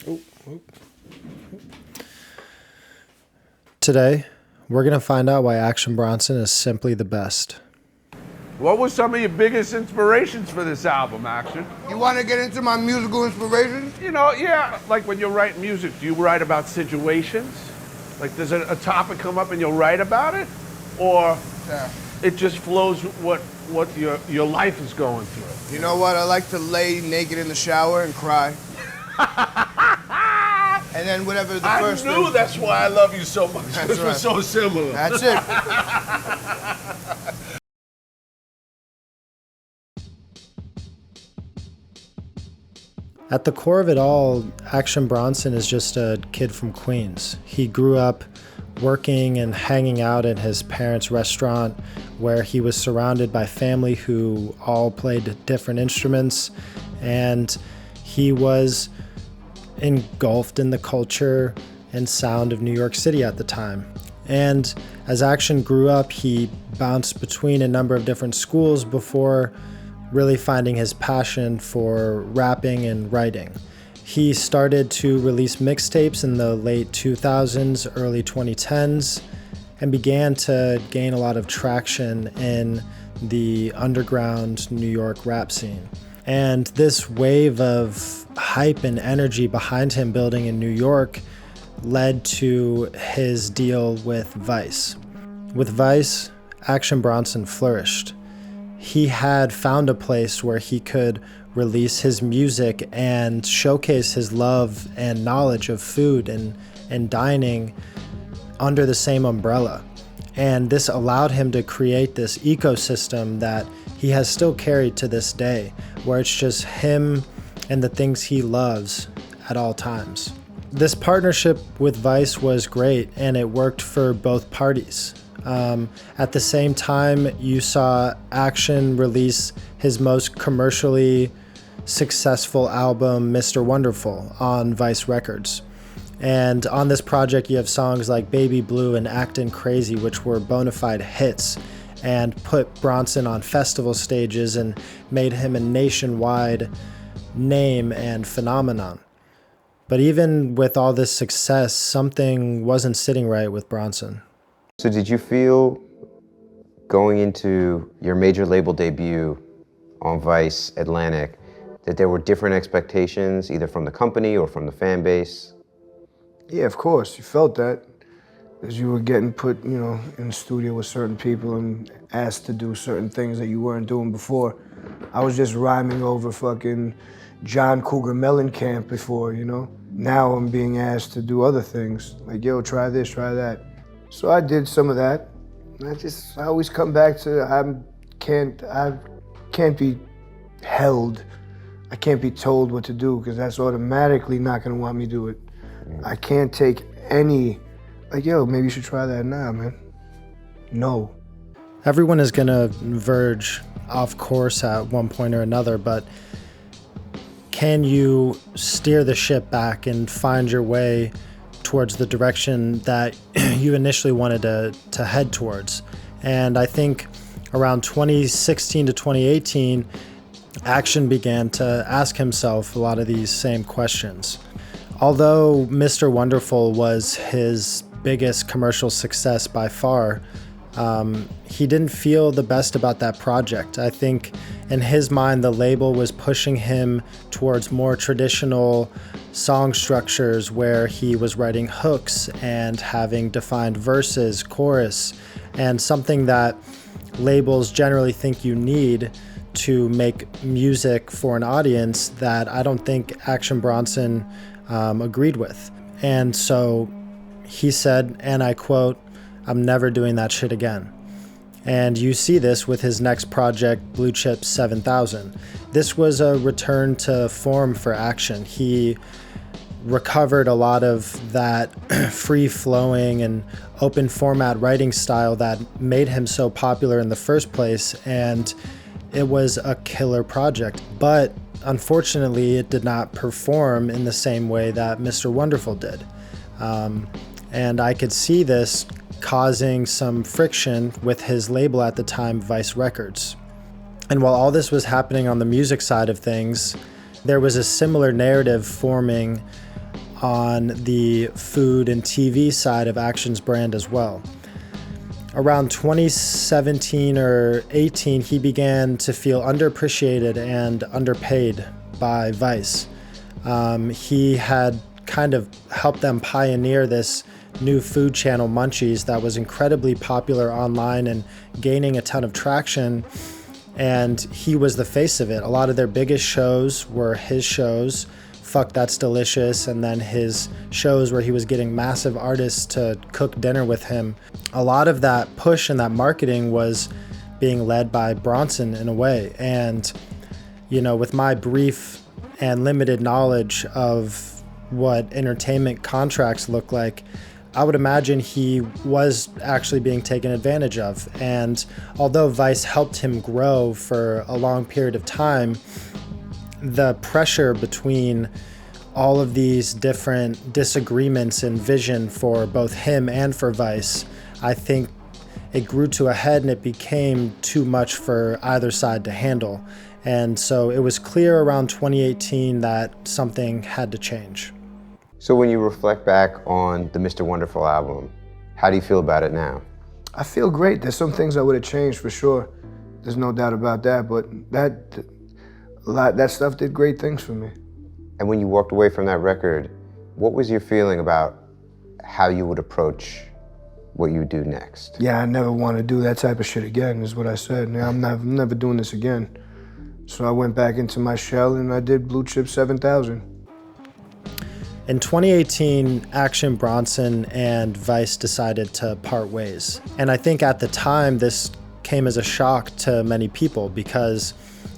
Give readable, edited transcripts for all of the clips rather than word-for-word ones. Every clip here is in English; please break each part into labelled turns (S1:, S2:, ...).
S1: Oop, oop. Today, we're going to find out why Action Bronson is simply the best.
S2: What were some of your biggest inspirations for this album, Action?
S3: You want to get into my musical inspirations?
S2: You know, yeah, like when you write music, do you write about situations? Like does a topic come up and you'll write about it? Or it just flows what your life is going through?
S3: You know what? I like to lay naked in the shower and cry. And then whatever the first
S2: I knew
S3: thing.
S2: that's why I love you so much.
S3: That's
S2: Because we're
S3: right.
S2: so similar.
S3: That's it.
S1: At the core of it all, Action Bronson is just a kid from Queens. He grew up working and hanging out at his parents' restaurant where he was surrounded by family who all played different instruments, and he was engulfed in the culture and sound of New York City at the time. And as Action grew up, he bounced between a number of different schools before really finding his passion for rapping and writing. He started to release mixtapes in the late 2000s, early 2010s, and began to gain a lot of traction in the underground New York rap scene. And this wave of hype and energy behind him building in New York led to his deal with Vice. With Vice, Action Bronson flourished. He had found a place where he could release his music and showcase his love and knowledge of food and dining under the same umbrella. And this allowed him to create this ecosystem that he has still carried to this day, where it's just him and the things he loves at all times. This partnership with Vice was great, and it worked for both parties. At the same time, you saw Action release his most commercially successful album, Mr. Wonderful, on Vice Records. And on this project, you have songs like Baby Blue and Actin' Crazy, which were bona fide hits and put Bronson on festival stages and made him a nationwide name and phenomenon. But even with all this success, something wasn't sitting right with Bronson.
S4: So did you feel going into your major label debut on Vice Atlantic that there were different expectations either from the company or from the fan base?
S3: Yeah, of course. You felt that as you were getting put, in the studio with certain people and asked to do certain things that you weren't doing before. I was just rhyming over fucking John Cougar Mellencamp before, Now I'm being asked to do other things. Like, yo, try this, try that. So I did some of that. I always come back to I can't be held. I can't be told what to do because that's automatically not gonna want me to do it. I can't take any, like, yo, maybe you should try that now, man. No.
S1: Everyone is gonna verge off course at one point or another, but can you steer the ship back and find your way towards the direction that you initially wanted to head towards? And I think around 2016 to 2018, Action began to ask himself a lot of these same questions. Although Mr. Wonderful was his biggest commercial success by far, he didn't feel the best about that project. I think in his mind, the label was pushing him towards more traditional song structures where he was writing hooks and having defined verses, chorus, and something that labels generally think you need to make music for an audience that I don't think Action Bronson agreed with. And so he said, and I quote, "I'm never doing that shit again." And you see this with his next project, Blue Chip 7000. This was a return to form for Action. He recovered a lot of that free-flowing and open format writing style that made him so popular in the first place, and it was a killer project. But unfortunately, it did not perform in the same way that Mr. Wonderful did. And I could see this causing some friction with his label at the time, Vice Records. And while all this was happening on the music side of things, there was a similar narrative forming on the food and TV side of Action's brand as well. Around 2017 or 18, he began to feel underappreciated and underpaid by Vice. He had kind of helped them pioneer this new food channel, Munchies, that was incredibly popular online and gaining a ton of traction. And he was the face of it. A lot of their biggest shows were his shows, Fuck That's Delicious, and then his shows where he was getting massive artists to cook dinner with him. A lot of that push and that marketing was being led by Bronson in a way. And, you know, with my brief and limited knowledge of what entertainment contracts look like, I would imagine he was actually being taken advantage of. And although Vice helped him grow for a long period of time, the pressure between all of these different disagreements and vision for both him and for Vice, I think it grew to a head and it became too much for either side to handle. And so it was clear around 2018 that something had to change.
S4: So when you reflect back on the Mr. Wonderful album, how do you feel about it now?
S3: I feel great. There's some things I would have changed for sure. There's no doubt about that, but that stuff did great things for me.
S4: And when you walked away from that record, what was your feeling about how you would approach what you would do next?
S3: Yeah, I never want to do that type of shit again, is what I said. I'm never doing this again. So I went back into my shell and I did Blue Chip 7000.
S1: In 2018, Action Bronson and Vice decided to part ways. And I think at the time, this came as a shock to many people because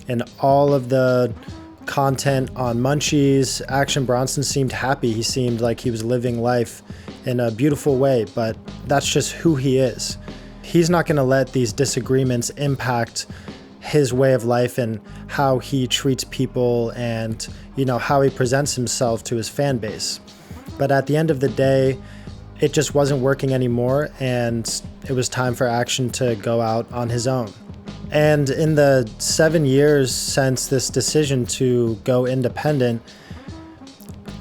S1: in all of the content on Munchies, Action Bronson seemed happy. He seemed like he was living life in a beautiful way, but that's just who he is. He's not going to let these disagreements impact his way of life and how he treats people and, you know, how he presents himself to his fan base. But at the end of the day, it just wasn't working anymore, and it was time for Action to go out on his own. And in the 7 years since this decision to go independent,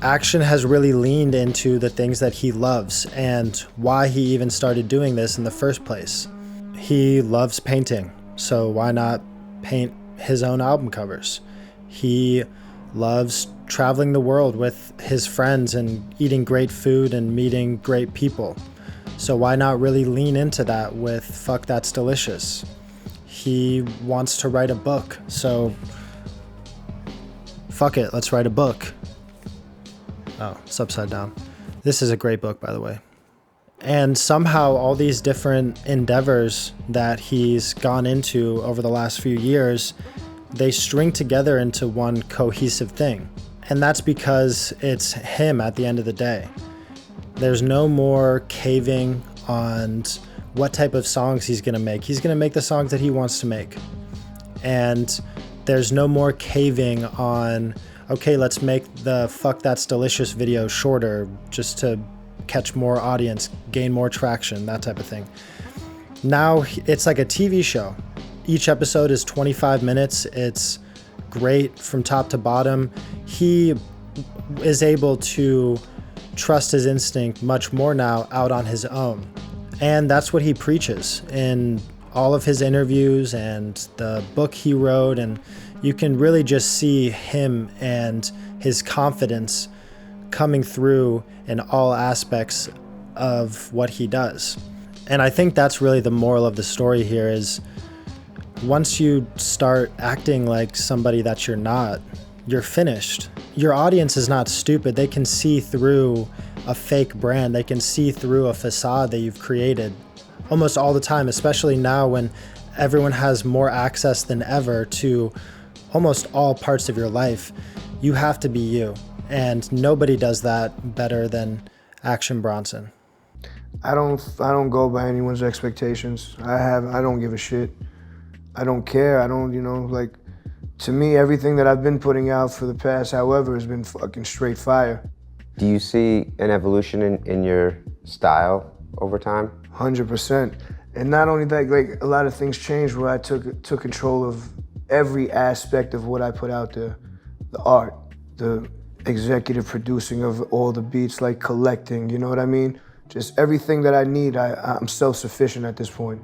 S1: Action has really leaned into the things that he loves and why he even started doing this in the first place. He loves painting, so why not paint his own album covers? He loves traveling the world with his friends and eating great food and meeting great people. So why not really lean into that with Fuck That's Delicious? He wants to write a book, so fuck it, let's write a book. Oh, it's upside down. This is a great book, by the way. And somehow all these different endeavors that he's gone into over the last few years, they string together into one cohesive thing. And that's because it's him at the end of the day. There's no more caving on what type of songs he's gonna make. He's gonna make the songs that he wants to make. And there's no more caving on, okay, let's make the Fuck That's Delicious video shorter just to catch more audience, gain more traction, that type of thing. Now it's like a TV show. Each episode is 25 minutes. It's great from top to bottom. He is able to trust his instinct much more now out on his own. And that's what he preaches in all of his interviews and the book he wrote. And you can really just see him and his confidence coming through in all aspects of what he does. And I think that's really the moral of the story here is once you start acting like somebody that you're not, you're finished. Your audience is not stupid. They can see through a fake brand. They can see through a facade that you've created almost all the time, especially now when everyone has more access than ever to almost all parts of your life. You have to be you. And nobody does that better than Action Bronson.
S3: I don't go by anyone's expectations. I don't give a shit. I don't care. I don't, like, to me, everything that I've been putting out for the past however has been fucking straight fire.
S4: Do you see an evolution in your style over time?
S3: 100%. And not only that, like, a lot of things changed where I took control of every aspect of what I put out there. The art, the executive producing of all the beats, like collecting, you know what I mean? Just everything that I need, I'm self-sufficient at this point.